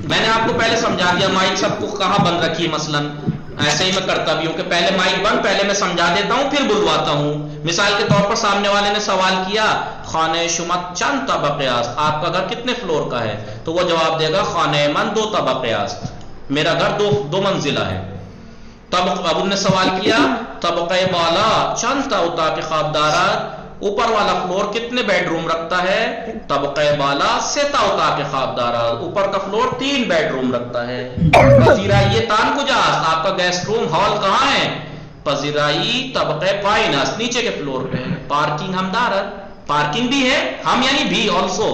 A: میں نے آپ کو پہلے سمجھا دیا مائک سب کو کہاں بند رکھی، مثلاً ایسے ہی میں کرتا بھی ہوں کہ پہلے مائک بند، پہلے میں سمجھا دیتا ہوں پھر بلواتا ہوں۔ مثال کے طور پر سامنے والے نے سوال کیا خانہ شما چند طبقے است، آپ کا گھر کتنے فلور کا ہے؟ تو وہ جواب دے گا خانہ من 2 طبقے است، میرا گھر 2 منزلہ ہے۔ اب انہوں نے سوال کیا طبقہ بالا چند اتاق خواب دارد، اوپر والا فلور کتنے بیڈ روم رکھتا ہے؟ طبقہ بالا سیتا اتاق خوابدارات، اوپر کا فلور 3 بیڈ روم رکھتا ہے. پذیرائی تان کجاست، آپ کا گیسٹ روم ہال کہاں ہے؟ پذیرائی طبقہ پائنس، نیچے کے فلور پہ. پارکنگ ہم دارت، پارکنگ بھی ہے، ہم یعنی بھی آلسو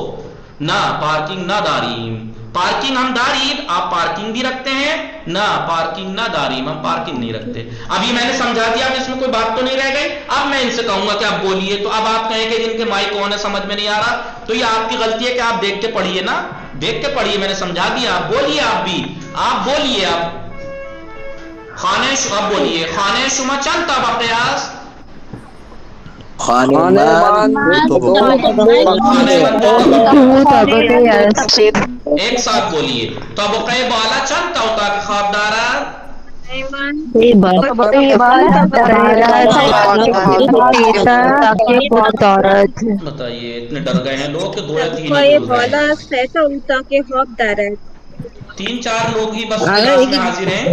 A: نہ پارکنگ نہ داریم. پارکنگ ہم داریم، آپ پارکنگ بھی رکھتے ہیں؟ نہ پارکنگ نہ داریم، ہم پارکنگ نہیں رکھتے. اب یہ میں نے سمجھا دیا، اب اس میں کوئی بات تو نہیں رہ گئی. اب میں ان سے کہوں گا کہ آپ بولیے، تو اب آپ کہیں کہ جن کے مائک کون ہے سمجھ میں نہیں آ رہا، تو یہ آپ کی غلطی ہے کہ آپ دیکھ کے پڑھیے نا، دیکھ کے پڑھیے، میں نے سمجھا دیا. آپ بولیے، آپ بھی آپ بولیے. اب بولیے خانہ شما چند طبقے است؟
B: خانے مان دو
A: ایک ساتھ بولیے. طبقہ بالا چند اتاق خوابدارات؟ بتائیے، اتنے ڈر گئے ہیں لوگ کہ 2 یا 3 ہی بول رہے ہیں. 3-4 لوگ ہی بس کلاس میں حاضر ہیں.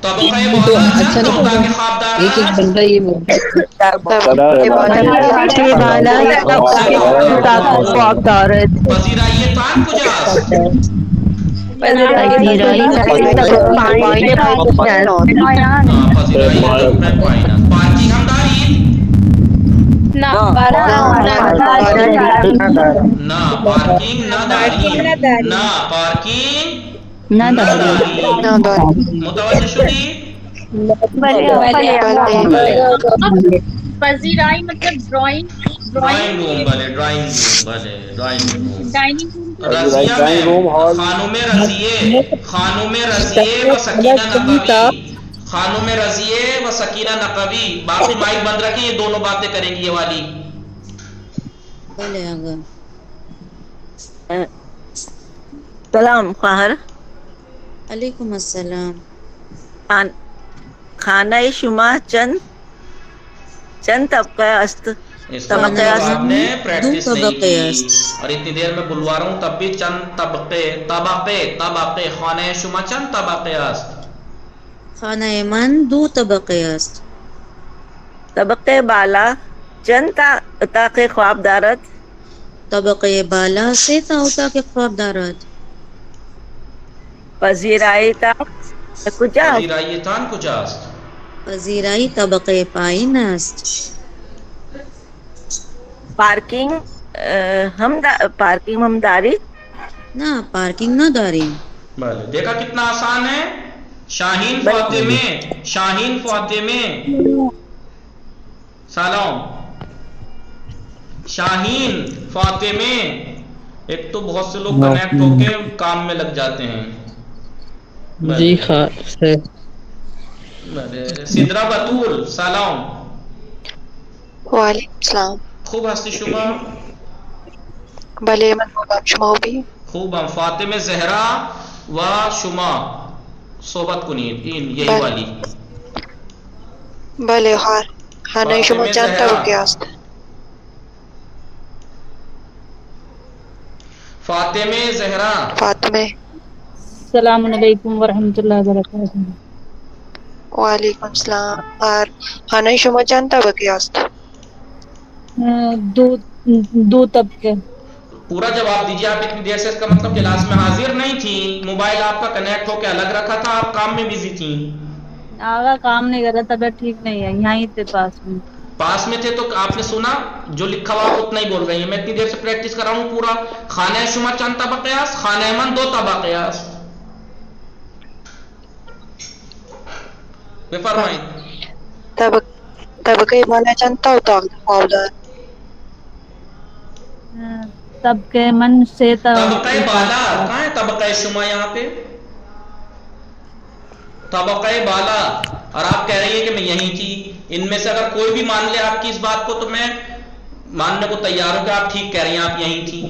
A: طبقہ بالا چند اتاق خوابدارات؟ پذیرائی تان کجاست؟ پارکنگ ہم دارید؟
D: نہ
A: نہ پارکنگ نہ داریم، نہ پارکنگ نہ داریم. متوجہ شدی؟
J: پذیرائی مطلب ڈرائنگ
A: ڈرائنگ روم، بھلے ڈرائنگ روم، بھلے ڈرائنگ روم. رضیہ میں خانم رضیے، خانم رضیے و سکینہ نقوی، خانم رضیے و سکینہ نقوی. باقی مائک بند رکھیں، یہ دونوں باتیں کریں گی یہ والی.
M: سلام خواہر.
N: علیکم السلام.
M: خانہ شما چند طبقہ است؟
A: اس کا آپ نے پریکٹس نہیں کی اور اتنی دیر میں بلوا رہا ہوں تب بھی چند طبقے. خانہ شما چند طبقے است؟
N: خانہ من 2 طبقے است.
M: طبقہ بالا چند اتاق خواب دارد؟
N: طبقه بالا 3 اتاق خواب دارد.
A: پذیرایتان کجاست؟
N: پذیرائی طبقه پایین است.
M: پارکنگ ہم داری؟
N: نہ پارکنگ نہ داریم.
A: بله دیکھا کتنا آسان ہے. شاہین فاطمے سلام. شاہین فاطمے. ایک تو بہت سے لوگ کنیکٹ ہو کے کام میں لگ جاتے ہیں.
O: جی خیر.
A: سدرا بطول سلام.
P: وعلیکم السلام.
A: خوب هستی شما؟
P: بله من خوبم، شما خوبی؟
A: خوبم. فاطمه زهرا و شما صحبت کنید. این یہی والی.
P: بله خانه شما چند طبقه است؟
A: فاطمه زهرا.
P: فاطمه.
G: السلام علیکم ورحمۃ اللہ وبرکاتہ.
P: وعلیکم السلام. اور خانه شما چند طبقه است؟
G: 2 طبقے.
A: پورا جواب دیجیے. آپ اتنی دیر سے اس کا مطلب کلاس میں حاضر نہیں تھی، موبائل آپ کا کنیکٹ ہو کے الگ رکھا تھا، آپ کام میں بزی تھیں.
G: آگا کام نہیں کر رہا، طبیعت ٹھیک نہیں ہے. یہاں ہی تھے پاس
A: میں تھے تو آپ نے سنا جو لکھا ہوا اتنا ہی بول رہی ہیں. میں اتنی دیر سے پریکٹس کر رہا ہوں پورا. خانہ شما چند طبقے است؟ خانہ من 2 طبقے است. بفرمائیں.
P: طبقه بالا چند اتاق خواب دارد؟
G: طبقه من 3
A: طبقه بالا کہاں ہے؟ طبقہ شما یہاں پہ طبقہ بالا. اور آپ کہہ رہی ہیں کہ میں یہیں تھی. ان میں سے اگر کوئی بھی مان لے آپ کی اس بات کو تو میں ماننے کو تیار ہوں کہ آپ ٹھیک کہہ رہی ہیں، آپ یہیں تھی.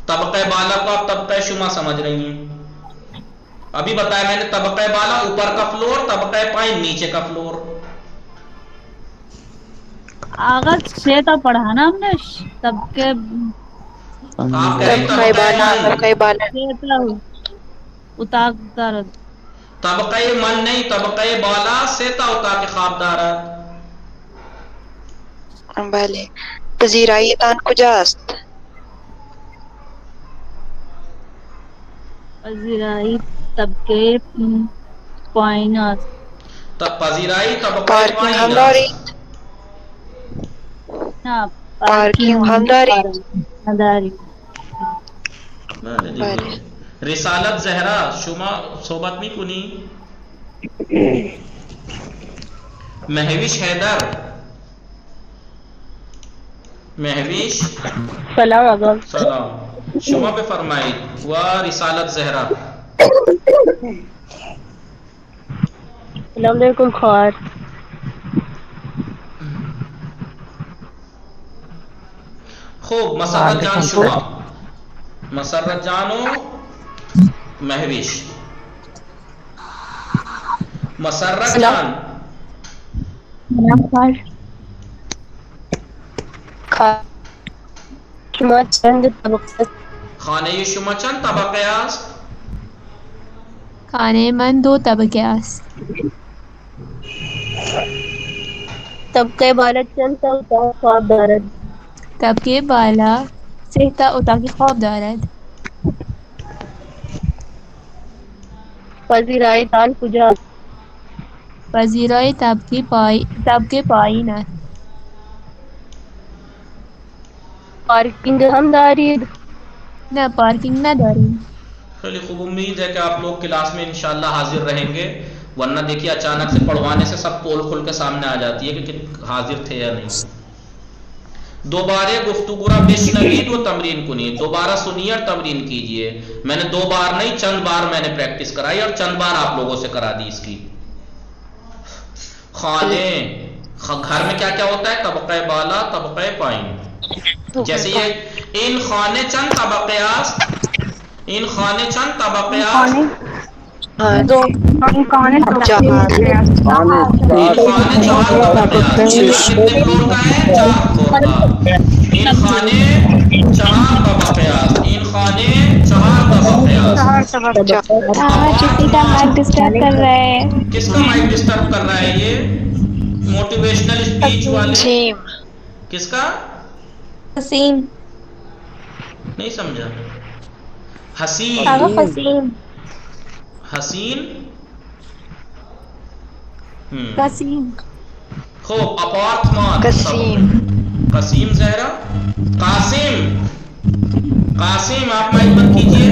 A: طبقہ بالا کو آپ طبقہ شما سمجھ رہی ہیں. ابھی بتایا میں نے، طبقہ بالا اوپر کا فلور، طبقہ پائن نیچے کا فلور.
G: آغا 6 تا پڑھا نا ہم نے. طبقہ اتاق دارد.
A: طبقہ من نہیں، طبقہ بالا 3 اتاق خواب دارد.
P: بله. پذیراییتان کجاست؟
K: پذیرائی طبقه پایین است.
A: پذیرائی طبقه
P: پارکینگ هم
A: پایین
P: دارید؟
A: است.
K: نه
P: پارکینگ هم دارید؟
K: نداری.
A: بله دیگه.
P: بله.
A: رسالت زهرا شما صحبت میکنی؟ مهویش حیدر، مهویش
D: سلام آقا.
A: سلام، شما بفرمایید. و رسالت زهرا.
D: سلام علیکم خواهر.
A: خوب، مسرت جان شما، مسرت جان و مهویش. مسرت جان
D: شما چند طبقه؟
A: خانه شما چند طبقه است؟
K: خانه من 2 طبقه است.
D: طبقه بالا چند تا اتاق خواب دارد؟
K: طبقه بالا 3 تا اتاق خواب دارد.
D: پذیراییتان کجاست؟
K: پذیرای طبقه پایین است.
D: پارکنگ هم دارید؟
K: نه پارکنگ نداریم.
A: خیلی خوب، امید ہے کہ آپ لوگ کلاس میں انشاءاللہ حاضر رہیں گے، ورنہ دیکھیے اچانک سے پڑھوانے سے سب پول کھل کے سامنے آ جاتی ہے کہ حاضر تھے یا نہیں. دوبارہ گفتگو را بشنوید و تمرین کنید. دوبارہ سنیے اور تمرین کیجئے. میں نے 2 بار نہیں، چند بار میں نے پریکٹس کرائی اور چند بار آپ لوگوں سے کرا دی اس کی. خانے، گھر میں کیا کیا ہوتا ہے؟ طبقہ بالا، طبقہ پائن. جیسے یہ ان خانے چند طبقے است، ان خانے چند طبقے است.
P: دو.
A: خانے 4 طبقے است. کتنے فلور کا ہے؟ 4 فلور کا. ان خانے 4 طبقے است. ان خانے 4 طبقے است.
D: کسی کا مائک ڈسٹرب کر رہا ہے.
A: کس کا مائک ڈسٹرب کر رہا ہے؟ یہ موٹیویشنل اسپیچ والے. کس کا؟
D: حسین.
A: نہیں سمجھا. حسین.
D: حسین.
A: حسین.
D: قسیم.
A: خوب. اپارٹمان.
P: قسیم.
A: قسیم زہرا. قاسم. قاسم آپ مائک بند کیجئے.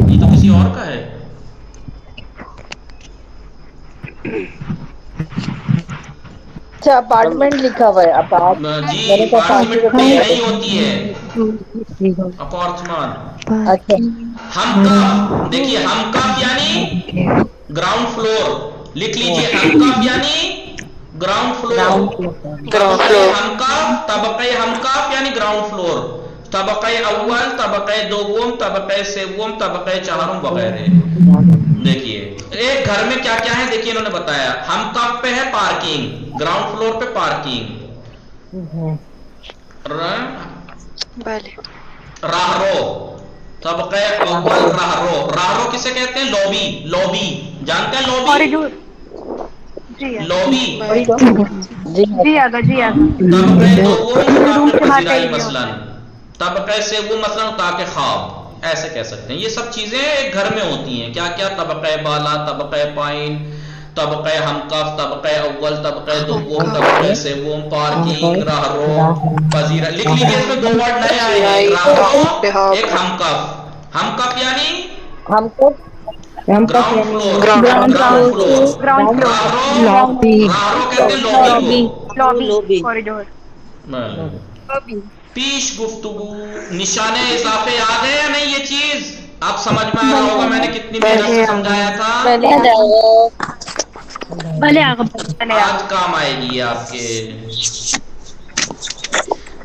A: یہ تو کسی اور کا ہے.
Q: اچھا اپارٹمنٹ لکھا ہوا ہے.
A: جی اپارٹمنٹ نہیں ہوتی ہے، اپارٹمان.
Q: اچھا
A: ہم کا دیکھیے، ہم کاف یعنی گراؤنڈ فلور. لکھ لیجئے، ہم کاف یعنی گراؤنڈ فلور. ہم کاف، طبقہ ہم کاف یعنی گراؤنڈ فلور. طبقہ اول، طبقہ دوم، طبقہ سوم، طبقہ چہارم وغیرہ. دیکھیے ایک گھر میں کیا کیا ہے، دیکھیے انہوں نے بتایا. ہم کاف پہ ہے پارکنگ، گراؤنڈ فلور پہ پارکنگ. راہ رو، طبقہ اول راہ رو. راہ رو کسے کہتے ہیں؟ لوبی. لوبی جانتے ہیں؟ Lobby, lobby.
Q: جی آگا جی آگا.
A: طبقہ دوم پذیرائی مثلاً، طبقہ سوم مثلاً اتاق خواب، ایسے کہہ سکتے ہیں. یہ سب چیزیں ایک گھر میں ہوتی ہیں. کیا کیا؟ طبقہ بالا، طبقہ پائن، طبقہ ہمکف، طبقہ اول، طبقہ دوم، طبقہ سوم، پارکنگ، راہ رو، پذیرا. لکھ لیجیے، اس میں 2 ورڈ نئے آئے ہیں، راہ رو، ایک ہمکف. ہمکف یعنی
Q: ہم کو
A: گراؤنڈ فلور. Ground floor. راہ رو کہتے ہیں لوبی کو. پیش گفتگو. نشان اضافے یاد ہے یا نہیں؟ یہ چیز آپ سمجھ میں آ رہا ہوگا میں نے کتنی محنت سے سمجھایا تھا. آج کام آئے گی آپ کے.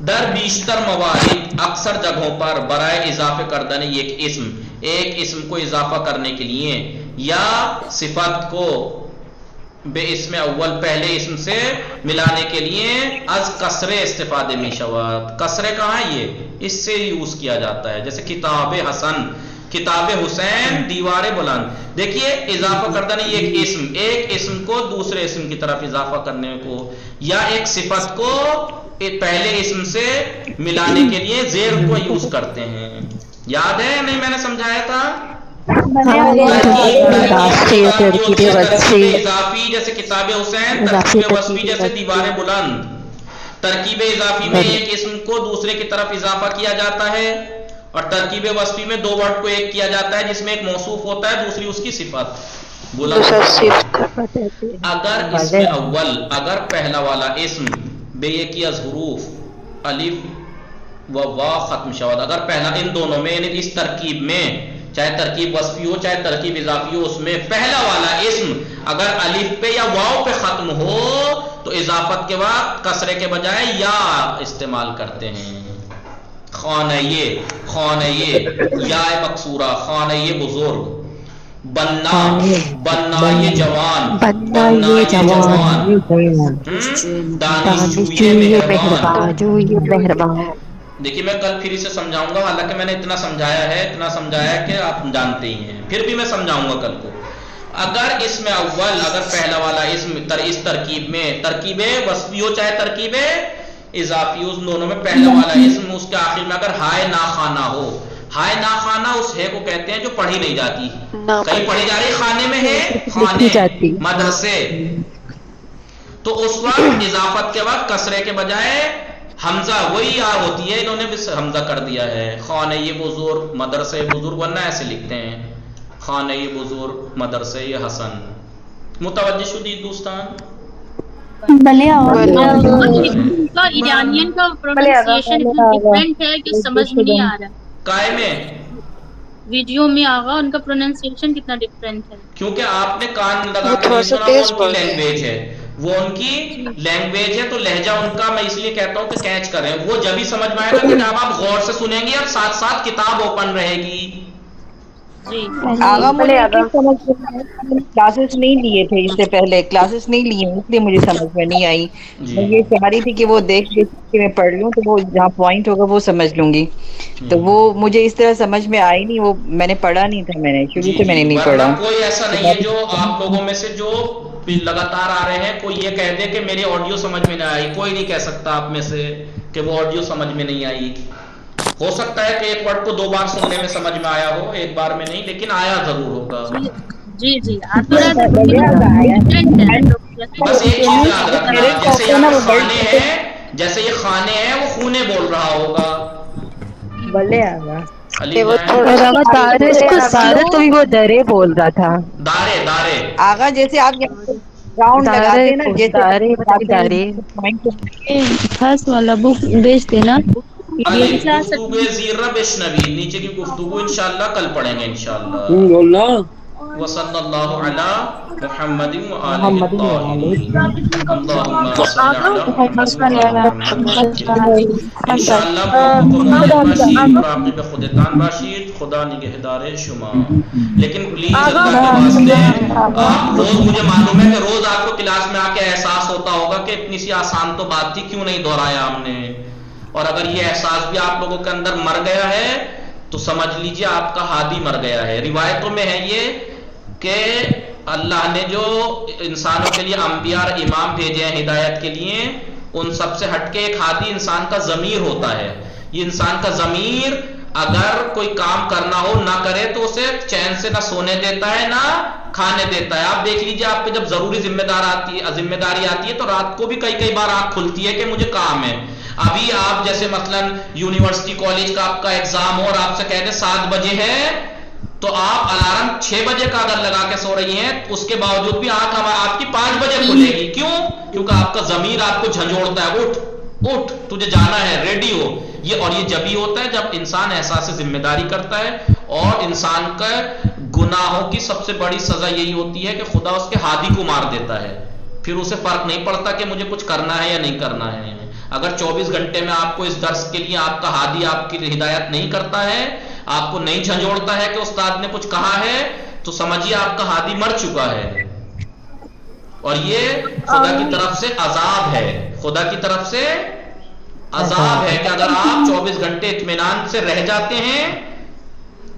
A: در بیشتر موارد، اکثر جگہوں پر، برائے اضافے کردن ایک اسم کو اضافہ کرنے کے لیے یا صفت کو بے اسم اول پہلے اسم سے ملانے کے لیے از کسرے استفادے میں شواد. کسرے کہاں ہے؟ یہ اس سے یوز کیا جاتا ہے. جیسے کتاب حسن، کتاب حسین دیوار بلند. دیکھیے اضافہ کردہ نہیں، ایک اسم کو دوسرے اسم کی طرف اضافہ کرنے کو، یا ایک صفت کو پہلے اسم سے ملانے کے لیے زیر کو یوز کرتے ہیں. یاد ہے نہیں میں نے سمجھایا تھا؟ اضافی جیسے کتاب حسین، ترکیب وصفی جیسے دیوار بلند. ترکیب اضافی میں ایک اسم کو دوسرے کی طرف اضافہ کیا جاتا ہے، اور ترکیب وصفی میں دو ورڈ کو ایک کیا جاتا ہے جس میں ایک موصوف ہوتا ہے دوسری اس کی صفت بلند. اگر اسم اول، اگر پہلا والا اسم بے یکی از حروف الف و واو ختم شود، اگر پہلا ان دونوں میں یعنی اس ترکیب میں چاہے ترکیب وصفی ہو چاہے ترکیب اضافی ہو، اس میں پہلا والا اسم اگر الف پہ یا واو پہ ختم ہو تو اضافت کے بعد کسرے کے بجائے یا استعمال کرتے ہیں. خانہ یہ یا مکسورہ، خانہ یہ بزرگ، بننا یہ جوان، دانش جوئے مہربان. دیکھیے میں کل پھر اسے سمجھاؤں گا، حالانکہ میں نے اتنا سمجھایا ہے کہ آپ جانتے ہی ہیں، پھر بھی میں سمجھاؤں گا کل کو. اگر اس میں اول، اگر پہلا والا اسم اس ترکیب میں ترکیب وصفی ہو چاہے ترکیب اضافی، اس دونوں میں پہلا والا اسم اس کے آخر میں اگر ہائے ناخانہ ہو، ہائے ناخانہ اس ہے کو کہتے ہیں جو پڑھی نہیں جاتی، کہیں پڑھی جا رہی خانے میں ہے، خانے مدرسے، تو اس وقت اضافت کے بعد کسرے کے بجائے حمزہ وہی یا ہوتی ہے، انہوں نے بھی حمزہ کر دیا ہے. خانہ یہ بزرگ، مدرسے بزرگ، ورنہ ایسے لکھتے ہیں خانہ یہ بزرگ، مدرسے یہ حسن. متوجہ شدید دوستان؟
J: ایرانین کا پروننسیشن اتنا ڈفرینٹ ہے کہ سمجھ میں نہیں آ رہا.
A: کائے میں
J: ویڈیو میں آگا ان کا پروننسیشن کتنا ڈفرینٹ ہے،
A: کیونکہ آپ نے کان لگا کے نہیں سنا، وہ ان کی لینگویج ہے، وہ ان کی لینگویج ہے، تو لہجہ ان کا میں اس لیے کہتا ہوں کہ کیچ کریں. وہ جب ہی سمجھ میں آئے گا کہ جب آپ غور سے سنیں گے اور ساتھ ساتھ کتاب اوپن رہے گی.
Q: آغا مجھے کلاسز نہیں لیے تھے اس سے پہلے، کلاسز نہیں لیے اس لیے مجھے سمجھ میں نہیں آئی. میں یہ چاہ رہی تھی کہ وہ دیکھ کے میں پڑھ لوں تو وہ جہاں پوائنٹ ہوگا وہ سمجھ لوں گی، تو وہ مجھے اس طرح سمجھ میں آئی نہیں، وہ میں نے پڑھا نہیں تھا، میں نے شروع سے میں نے نہیں پڑھا.
A: کوئی ایسا نہیں ہے جو آپ لوگوں میں سے جو لگاتار آ رہے ہیں کوئی یہ کہہ دے کہ میری آڈیو سمجھ میں نہ آئی، کوئی نہیں کہہ سکتا آپ میں سے کہ وہ آڈیو سمجھ میں نہیں آئی. ہو سکتا ہے کہ ایک ورڈ کو دو بار سننے میں سمجھ میں آیا ہو، ایک بار میں نہیں، لیکن آیا ضرور ہوگا.
J: جی
A: بس ایک چیز یاد رکھنا، جیسے یہاں خانے ہیں، جیسے یہ خانے ہیں وہ خونے بول رہا ہوگا.
Q: تو وہ درے بول رہا تھا،
A: دارے
Q: آغا جیسے آپ راؤنڈ لگاتے ہیں نا، جیسے
K: خاص والا بک بیچ دینا.
A: گفتگو زیرہ بشنوی، نیچے کی گفتگو انشاءاللہ کل پڑھیں گے انشاءاللہ. وصلی اللہ علی محمد وآلہ الطاہرین. اللہم صلی علی محمد. انشاءاللہ باشید مراقب خودتان باشید، خدا نگہدار شما. لیکن پلیز اللہ کے واسطے آپ روز، مجھے معلوم ہے کہ روز آپ کو کلاس میں آ کے احساس ہوتا ہوگا کہ اتنی سی آسان تو بات تھی، کیوں نہیں دہرایا ہم نے. اور اگر یہ احساس بھی آپ لوگوں کے اندر مر گیا ہے تو سمجھ لیجئے آپ کا ہادی مر گیا ہے. روایتوں میں ہے یہ کہ اللہ نے جو انسانوں کے لیے انبیاء اور امام بھیجے ہیں ہدایت کے لیے، ان سب سے ہٹ کے ایک ہادی انسان کا ضمیر ہوتا ہے. یہ انسان کا ضمیر اگر کوئی کام کرنا ہو نہ کرے تو اسے چین سے نہ سونے دیتا ہے نہ کھانے دیتا ہے. آپ دیکھ لیجئے آپ پہ جب ضروری ذمہ داری آتی ہے تو رات کو بھی کئی بار آنکھ کھلتی ہے کہ مجھے کام ہے. ابھی آپ جیسے مثلا یونیورسٹی کالج کا آپ کا ایگزام ہو اور آپ سے کہہ دیں 7 بجے ہے، تو آپ الارم 6 بجے کا اگر لگا کے سو رہی ہیں اس کے باوجود بھی آنکھ آپ کی 5 بجے کھلے گی. کیوں؟ کیونکہ آپ کا ضمیر آپ کو جھنجھوڑتا ہے، اٹھ تجھے جانا ہے، ریڈی ہو. یہ جب ہی ہوتا ہے جب انسان احساس ذمہ داری کرتا ہے. اور انسان کا گناہوں کی سب سے بڑی سزا یہی ہوتی ہے کہ خدا اس کے ہادی کو مار دیتا ہے، پھر اسے فرق نہیں پڑتا کہ مجھے کچھ کرنا ہے یا نہیں کرنا ہے. اگر 24 گھنٹے میں آپ کو اس درس کے لیے آپ کا ہادی آپ کی ہدایت نہیں کرتا ہے، آپ کو نہیں جھنجھوڑتا ہے کہ استاد نے کچھ کہا ہے، تو سمجھیے آپ کا ہادی مر چکا ہے. اور یہ خدا کی طرف سے عذاب ہے، خدا کی طرف سے عذاب ہے کہ اگر آپ 24 گھنٹے اطمینان سے رہ جاتے ہیں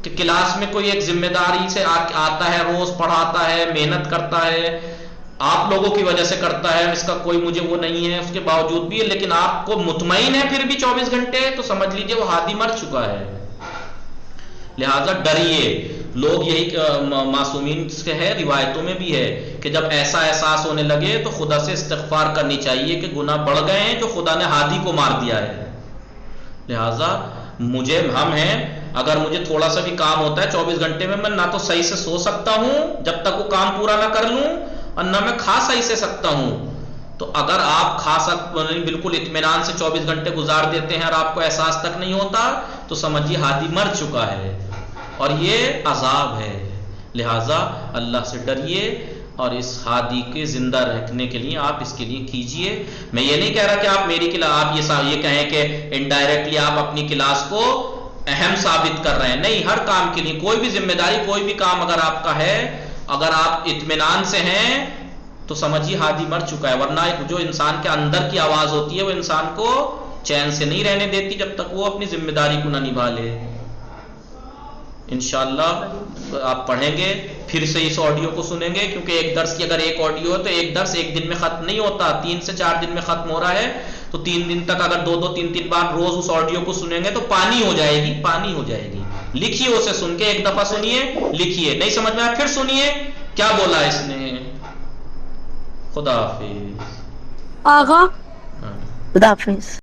A: کہ کلاس میں کوئی ایک ذمہ داری سے آتا ہے، روز پڑھاتا ہے، محنت کرتا ہے، آپ لوگوں کی وجہ سے کرتا ہے، اس کا کوئی مجھے وہ نہیں ہے، اس کے باوجود بھی، لیکن آپ کو مطمئن ہے پھر بھی 24 گھنٹے، تو سمجھ لیجئے وہ ہادی مر چکا ہے. لہٰذا ڈریے. لوگ یہی معصومین سے ہے، روایتوں میں بھی ہے کہ جب ایسا احساس ہونے لگے تو خدا سے استغفار کرنی چاہیے کہ گناہ بڑھ گئے ہیں جو خدا نے ہادی کو مار دیا ہے. لہٰذا ہم ہیں، اگر مجھے تھوڑا سا بھی کام ہوتا ہے 24 گھنٹے میں نہ تو صحیح سے سو سکتا ہوں جب تک وہ کام پورا نہ کر لوں، اور نہ میں کھا صحیح سے سکتا ہوں. تو اگر آپ بالکل اطمینان سے 24 گھنٹے گزار دیتے ہیں اور آپ کو احساس تک نہیں ہوتا تو سمجھیے ہادی مر چکا ہے اور یہ عذاب ہے. لہٰذا اللہ سے ڈریے اور اس ہادی کے زندہ رکھنے کے لیے آپ اس کے لیے کیجئے. میں یہ نہیں کہہ رہا کہ آپ میری کلاس آپ یہ کہیں کہ انڈائریکٹلی آپ اپنی کلاس کو اہم ثابت کر رہے ہیں. نہیں، ہر کام کے لیے کوئی بھی ذمہ داری، کوئی بھی کام اگر آپ کا ہے، اگر آپ اطمینان سے ہیں تو سمجھیے ہادی مر چکا ہے. ورنہ جو انسان کے اندر کی آواز ہوتی ہے وہ انسان کو چین سے نہیں رہنے دیتی جب تک وہ اپنی ذمہ داری کو نہ نبھا لے. انشاءاللہ آپ پڑھیں گے، پھر سے اس آڈیو کو سنیں گے، کیونکہ ایک درس کی اگر ایک آڈیو ہے تو ایک درس ایک دن میں ختم نہیں ہوتا، 3 سے 4 دن میں ختم ہو رہا ہے. تو 3 دن تک اگر 2-3 بار روز اس آڈیو کو سنیں گے تو پانی ہو جائے گی، پانی ہو جائے گی. لکھیے اسے، سن کے ایک دفعہ سنیے، لکھیے، نہیں سمجھ میں آیا پھر سنیے کیا بولا اس نے. خدا حافظ.
C: آغا
M: خدا حافظ.